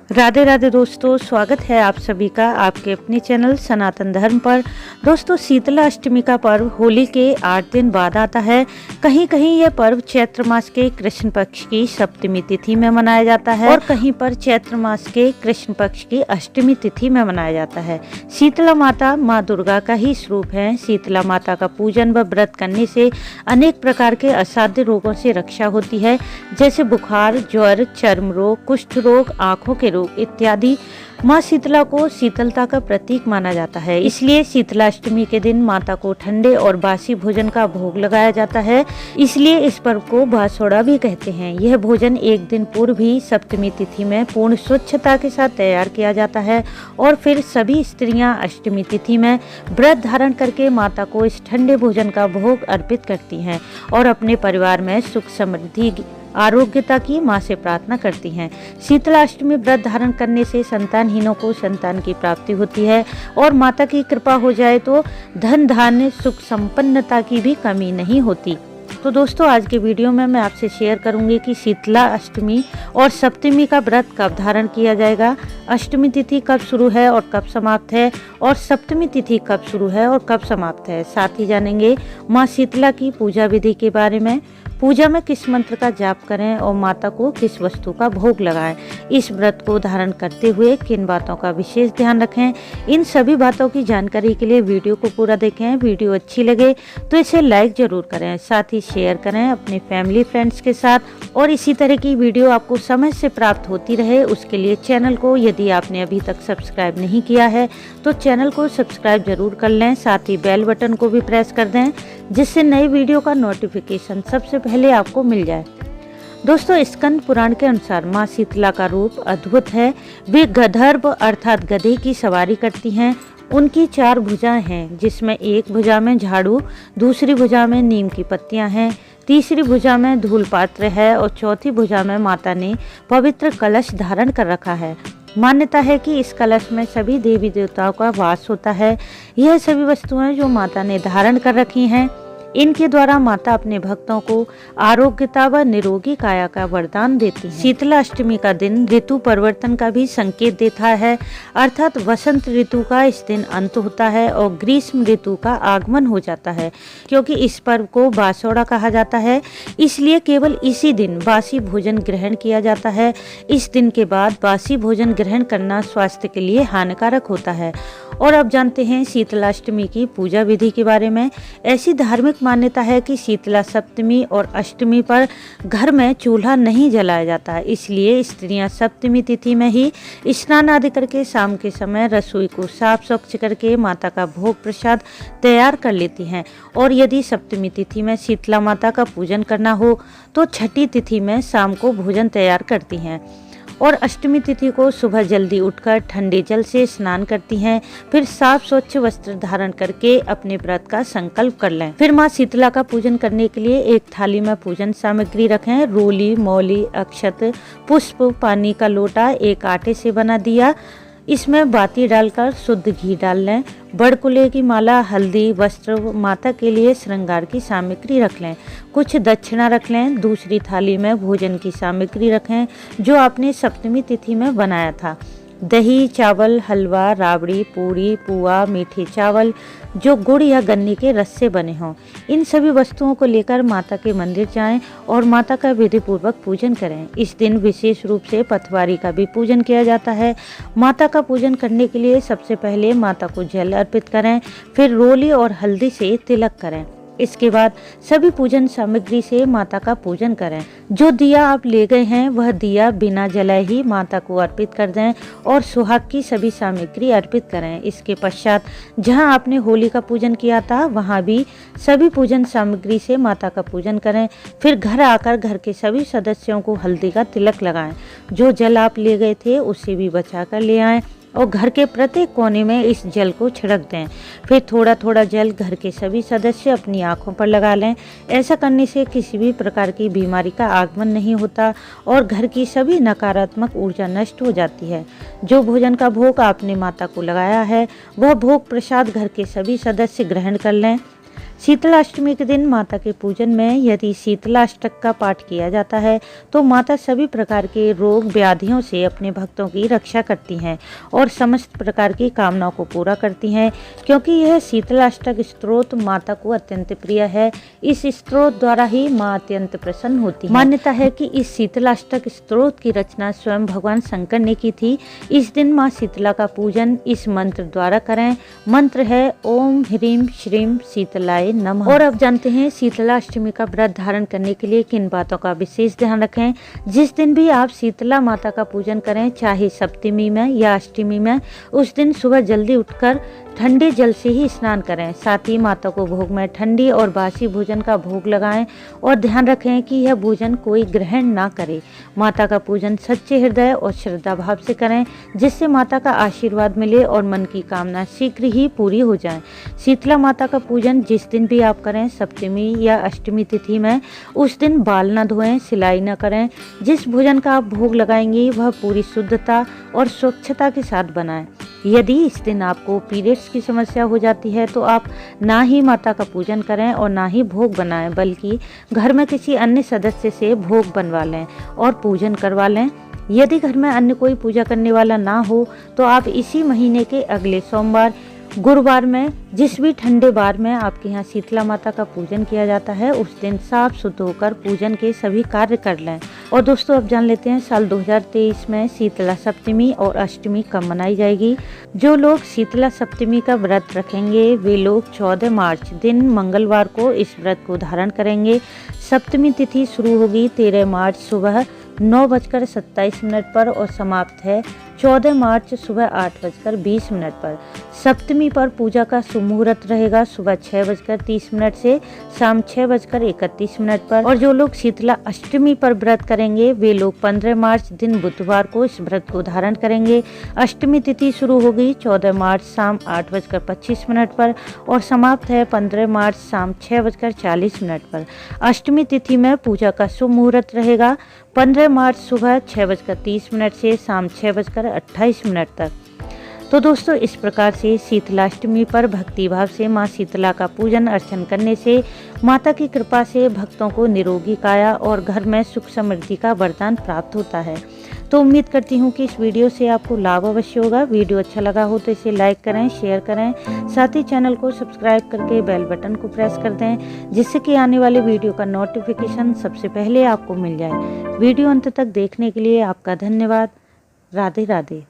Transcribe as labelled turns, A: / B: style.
A: राधे राधे दोस्तों, स्वागत है आप सभी का आपके अपने चैनल सनातन धर्म पर। दोस्तों, शीतला अष्टमी का पर्व होली के 8 दिन बाद आता है। कहीं कहीं यह पर्व चैत्र मास के कृष्ण पक्ष की सप्तमी तिथि में मनाया जाता है और कहीं पर चैत्र मास के कृष्ण पक्ष की अष्टमी तिथि में मनाया जाता है। शीतला माता माँ दुर्गा का ही स्वरूप है। शीतला माता का पूजन व व्रत करने से अनेक प्रकार के असाध्य रोगों से रक्षा होती है, जैसे बुखार, ज्वर, चर्म रोग, कुष्ठ रोग, आँखों के इत्यादि। माँ शीतला को शीतलता का प्रतीक माना जाता है, इसलिए शीतला अष्टमी के दिन माता को ठंडे और बासी भोजन का भोग लगाया जाता है। इसलिए इस पर्व को बासोड़ा भी कहते हैं। यह भोजन एक दिन पूर्व ही सप्तमी तिथि में पूर्ण स्वच्छता के साथ तैयार किया जाता है और फिर सभी स्त्रियां अष्टमी तिथि में व्रत धारण करके माता को इस ठंडे भोजन का भोग अर्पित करती हैं और अपने परिवार में सुख समृद्धि आरोग्यता की माँ से प्रार्थना करती हैं। शीतला अष्टमी व्रत धारण करने से संतानहीनों को संतान की प्राप्ति होती है और माता की कृपा हो जाए तो धन धान्य सुख संपन्नता की भी कमी नहीं होती। तो दोस्तों, आज के वीडियो में मैं आपसे शेयर करूंगी कि शीतला अष्टमी और सप्तमी का व्रत कब धारण किया जाएगा, अष्टमी तिथि कब शुरू है और कब समाप्त है, और सप्तमी तिथि कब शुरू है और कब समाप्त है। साथ ही जानेंगे माँ शीतला की पूजा विधि के बारे में, पूजा में किस मंत्र का जाप करें और माता को किस वस्तु का भोग लगाएं। इस व्रत को धारण करते हुए किन बातों का विशेष ध्यान रखें, इन सभी बातों की जानकारी के लिए वीडियो को पूरा देखें। वीडियो अच्छी लगे तो इसे लाइक जरूर करें, साथ ही शेयर करें अपने फैमिली फ्रेंड्स के साथ। और इसी तरह की वीडियो आपको समय से प्राप्त होती रहे, उसके लिए चैनल को यदि आपने अभी तक सब्सक्राइब नहीं किया है तो चैनल को सब्सक्राइब जरूर कर लें। साथ ही बेल बटन को भी प्रेस कर दें, जिससे नई वीडियो का नोटिफिकेशन सबसे पहले आपको मिल जाए। दोस्तों, स्कंद पुराण के अनुसार माँ शीतला का रूप अद्भुत है। वे गधर्व अर्थात गधे की सवारी करती हैं। उनकी 4 भुजाएं हैं, जिसमें एक भुजा में झाड़ू, दूसरी भुजा में नीम की पत्तियां हैं, तीसरी भुजा में धूल पात्र है और चौथी भुजा में माता ने पवित्र कलश धारण कर रखा है। मान्यता है कि इस कलश में सभी देवी देवताओं का वास होता है। यह सभी वस्तुएं जो माता ने धारण कर रखी हैं, इनके द्वारा माता अपने भक्तों को आरोग्यता व निरोगी काया का वरदान देती है। शीतला अष्टमी का दिन ऋतु परिवर्तन का भी संकेत देता है, अर्थात वसंत ऋतु का इस दिन अंत होता है और ग्रीष्म ऋतु का आगमन हो जाता है। क्योंकि इस पर्व को बासोड़ा कहा जाता है, इसलिए केवल इसी दिन बासी भोजन ग्रहण किया जाता है। इस दिन के बाद बासी भोजन ग्रहण करना स्वास्थ्य के लिए हानिकारक होता है। और अब जानते हैं शीतला अष्टमी की पूजा विधि के बारे में। ऐसी धार्मिक मान्यता है कि शीतला सप्तमी और अष्टमी पर घर में चूल्हा नहीं जलाया जाता है, इसलिए स्त्रियां सप्तमी तिथि में ही स्नान आदि करके शाम के समय रसोई को साफ स्वच्छ करके माता का भोग प्रसाद तैयार कर लेती हैं। और यदि सप्तमी तिथि में शीतला माता का पूजन करना हो तो छठी तिथि में शाम को भोजन तैयार करती हैं और अष्टमी तिथि को सुबह जल्दी उठकर ठंडे जल से स्नान करती हैं। फिर साफ स्वच्छ वस्त्र धारण करके अपने व्रत का संकल्प कर लें। फिर माँ शीतला का पूजन करने के लिए एक थाली में पूजन सामग्री रखें। रोली, मौली, अक्षत, पुष्प, पानी का लोटा, एक आटे से बना दिया, इसमें बाती डालकर शुद्ध घी डाल लें। बड़कुले की माला, हल्दी, वस्त्र, माता के लिए श्रृंगार की सामग्री रख लें। कुछ दक्षिणा रख लें। दूसरी थाली में भोजन की सामग्री रखें जो आपने सप्तमी तिथि में बनाया था। दही, चावल, हलवा, राबड़ी, पूरी, पुआ, मीठे चावल जो गुड़ या गन्ने के रस से बने हों, इन सभी वस्तुओं को लेकर माता के मंदिर जाएं और माता का विधि पूर्वक पूजन करें। इस दिन विशेष रूप से पटवारी का भी पूजन किया जाता है। माता का पूजन करने के लिए सबसे पहले माता को जल अर्पित करें, फिर रोली और हल्दी से तिलक करें। इसके बाद सभी पूजन सामग्री से माता का पूजन करें। जो दिया आप ले गए हैं वह दिया बिना जलाए ही माता को अर्पित कर दें और सुहाग की सभी सामग्री अर्पित करें। इसके पश्चात जहां आपने होली का पूजन किया था वहां भी सभी पूजन सामग्री से माता का पूजन करें। फिर घर आकर घर के सभी सदस्यों को हल्दी का तिलक लगाएं। जो जल आप ले गए थे उसे भी बचा कर ले आएं और घर के प्रत्येक कोने में इस जल को छिड़क दें। फिर थोड़ा थोड़ा जल घर के सभी सदस्य अपनी आंखों पर लगा लें। ऐसा करने से किसी भी प्रकार की बीमारी का आगमन नहीं होता और घर की सभी नकारात्मक ऊर्जा नष्ट हो जाती है। जो भोजन का भोग आपने माता को लगाया है वह भोग प्रसाद घर के सभी सदस्य ग्रहण कर लें। शीतलाष्टमी के दिन माता के पूजन में यदि शीतलाष्टक का पाठ किया जाता है तो माता सभी प्रकार के रोग व्याधियों से अपने भक्तों की रक्षा करती हैं और समस्त प्रकार की कामनाओं को पूरा करती हैं। क्योंकि यह शीतलाष्टक स्तोत्र माता को अत्यंत प्रिय है, इस स्तोत्र द्वारा ही माँ अत्यंत प्रसन्न होती है। मान्यता है कि इस शीतलाष्टक स्तोत्र की रचना स्वयं भगवान शंकर ने की थी। इस दिन माँ शीतला का पूजन इस मंत्र द्वारा करें। मंत्र है ओम ह्रीम श्रीम शीतलाय नमः। और अब जानते हैं शीतलाष्टमी का व्रत धारण करने के लिए किन बातों का विशेष ध्यान रखें। जिस दिन भी आप शीतला माता का पूजन करें, चाहे सप्तमी में या अष्टमी में, उस दिन सुबह जल्दी उठकर ठंडे जल से ही स्नान करें। साथ ही माता को भोग में ठंडी और बासी भोजन का भोग लगाएं और ध्यान रखें कि यह भोजन कोई ग्रहण ना करे। माता का पूजन सच्चे हृदय और श्रद्धा भाव से करें, जिससे माता का आशीर्वाद मिले और मन की कामना शीघ्र ही पूरी हो जाए। शीतला माता का पूजन जिस दिन भी आप करें, सप्तमी या अष्टमी तिथि में, उस दिन बाल न धोएं, सिलाई न करें। जिस भोजन का आप भोग लगाएंगी वह पूरी शुद्धता और स्वच्छता के साथ बनाएं। यदि इस दिन आपको पीरियड्स की समस्या हो जाती है तो आप ना ही माता का पूजन करें और ना ही भोग बनाएं, बल्कि घर में किसी अन्य सदस्य से भोग बनवा लें और पूजन करवा लें। यदि घर में अन्य कोई पूजा करने वाला ना हो तो आप इसी महीने के अगले सोमवार, गुरुवार में, जिस भी ठंडे बार में आपके यहाँ शीतला माता का पूजन किया जाता है, उस दिन साफ शुद्ध होकर पूजन के सभी कार्य कर लें। और दोस्तों अब जान लेते हैं साल 2023 में शीतला सप्तमी और अष्टमी कब मनाई जाएगी। जो लोग शीतला सप्तमी का व्रत रखेंगे वे लोग 14 मार्च दिन मंगलवार को इस व्रत को धारण करेंगे। सप्तमी तिथि शुरू होगी 13 मार्च सुबह 9:27 पर और समाप्त है 14 मार्च सुबह 8:20 पर। सप्तमी पर पूजा का शुभ मुहूर्त रहेगा सुबह 6:30 से शाम 6:31 पर। और जो लोग शीतला अष्टमी पर व्रत करेंगे वे लोग 15 मार्च दिन बुधवार को इस व्रत को धारण करेंगे। अष्टमी तिथि शुरू होगी 14 मार्च शाम 8:25 पर और समाप्त है 15 मार्च शाम 6:40 पर। अष्टमी तिथि में पूजा का शुभ मुहूर्त रहेगा 15 मार्च सुबह 6:30 से शाम 6:28 तक। तो दोस्तों इस प्रकार से शीतलाष्टमी पर भक्ति भाव से माँ शीतला का पूजन अर्चन करने से माता की कृपा से भक्तों को निरोगी काया और घर में सुख समृद्धि का वरदान प्राप्त होता है। तो उम्मीद करती हूँ कि इस वीडियो से आपको लाभ अवश्य होगा। वीडियो अच्छा लगा हो तो इसे लाइक करें, शेयर करें, साथ ही चैनल को सब्सक्राइब करके बेल बटन को प्रेस कर दें, जिससे कि आने वाले वीडियो का नोटिफिकेशन सबसे पहले आपको मिल जाए। वीडियो अंत तक देखने के लिए आपका धन्यवाद। राधे राधे।